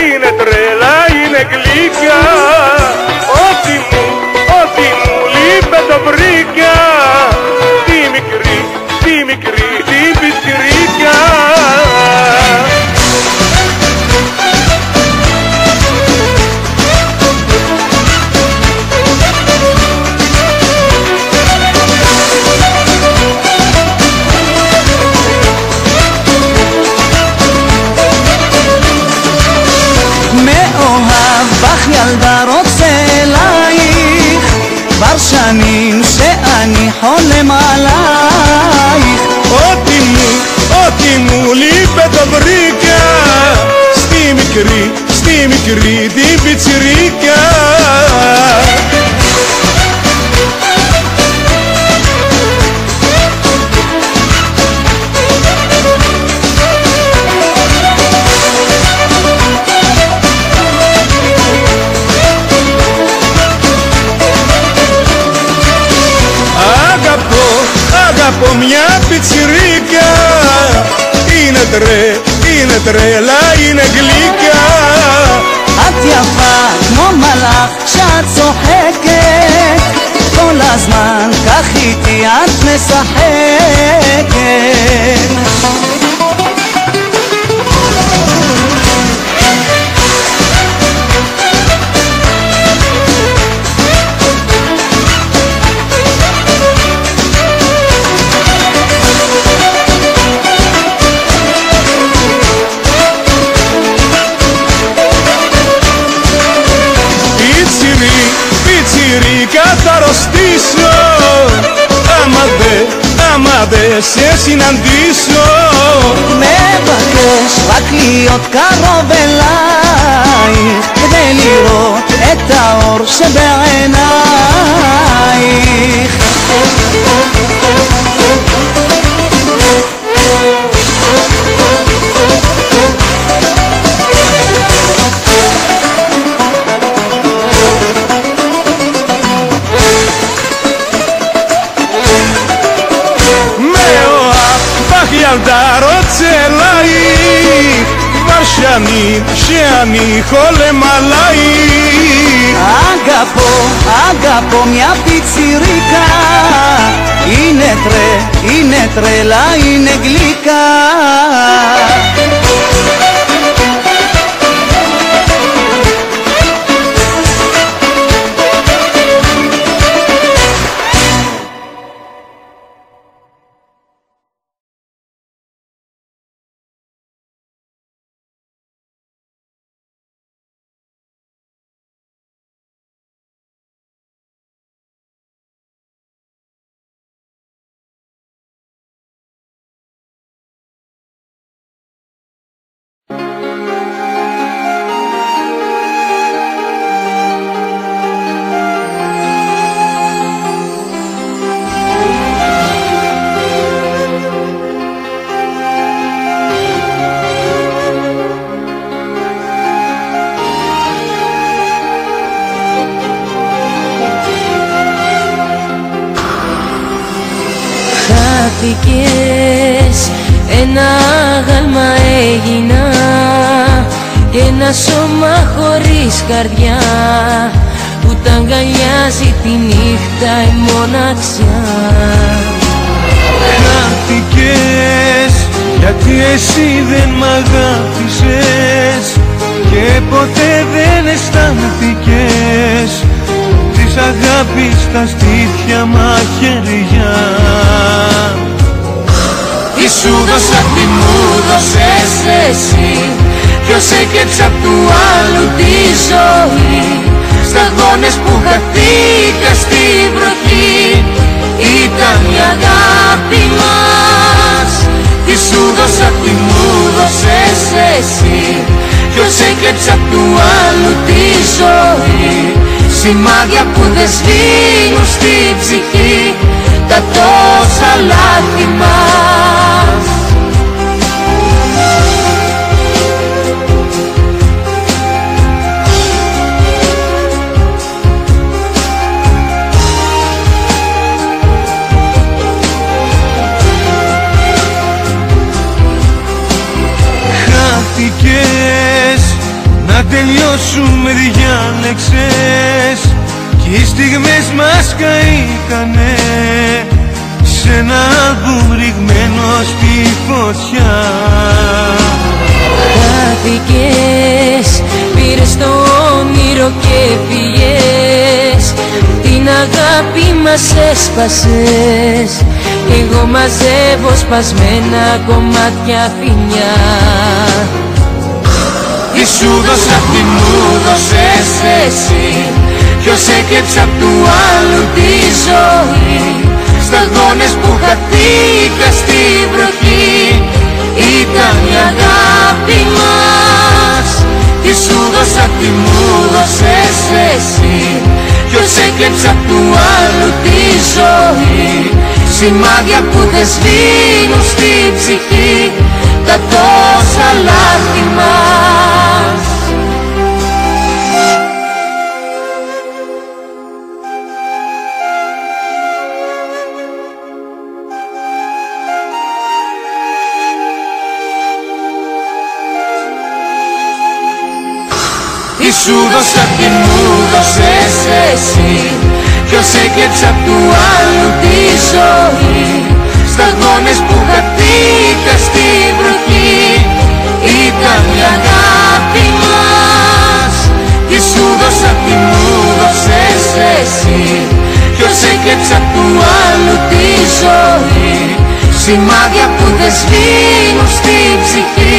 είναι τρέλα, είναι γλυκιά. Ό,τι μου λείπε το βρήκα. Τη μικρή, την πιτσιρίκια. ילדה רוצה אלייך, כבר שנים שאני חולם עלייך. Ό,τι μου λείπε το βρήκα. Στη μικρή την πιτσιρίκια. Από μια πιτσιρίκα. Είναι τρέλα, είναι γλυκιά. את יפה כמו מלאך שאת צוחקת, כל הזמן כך איתי את משחקת. Θα αρρωστήσω άμα δε σε συναντήσω. מבקש רק להיות קרוב אלייך, כדי לראות את האור שבעינייך. ילדה רוצה אלייך, כבר שנים שאני חולם עלייך. אגפו mia pizzirica, είναι τρέλα, είναι γλυκά. Ένα άγαλμα έγινα και ένα σώμα χωρίς καρδιά που τα αγκαλιάζει τη νύχτα η μοναξιά. Χάθηκες γιατί εσύ δεν μ' αγάπησες και ποτέ δεν αισθάνθηκες της αγάπης τα στήθια μαχαιριά. Τι σου δώσα, τι μου δώσες εσύ, ποιος έκαψε απ' του άλλου τη ζωή. Σταγόνες που χαθήκα στη βροχή ήταν η αγάπη μας. Τι σου δώσα, τι μου δώσες εσύ, ποιος έκαψε απ' του άλλου τη ζωή. Σημάδια που δεν σβήνουν στη ψυχή τα τόσα λάθη μας. Χάθηκες τελειώσουμε διάλεξες κι οι στιγμές μας καήκανε σ' ένα άλμπουμ ρηγμένο στη φωτιά. Χάθηκες, πήρες το όνειρο και φύγες, την αγάπη μας έσπασες κι εγώ μαζεύω σπασμένα κομμάτια φοινιά. Τι σου δώσα, τι μου δώσες εσύ, ποιος έκρυψε απ' του άλλου τη ζωή, σταγόνες που χαθήκα στη βροχή, ήταν η αγάπη μας. Τι σου δώσα, τι μου δώσες εσύ, ποιος έκρυψε απ' του άλλου τη ζωή, σημάδια που δεν σβήνουν στη ψυχή τα τόσα λάθη μας. Τι σου δώσα, τι μου δώσες εσύ, ποιος έκρυψε απ' του άλλου τη ζωή, σταγόνες που χαθήκα στη βροχή, ήταν η αγάπη μας. Τι σου δώσα, τι μου δώσες εσύ, ποιος έκρυψε απ' του άλλου τη ζωή, σημάδια που δεν σβήνουν στη ψυχή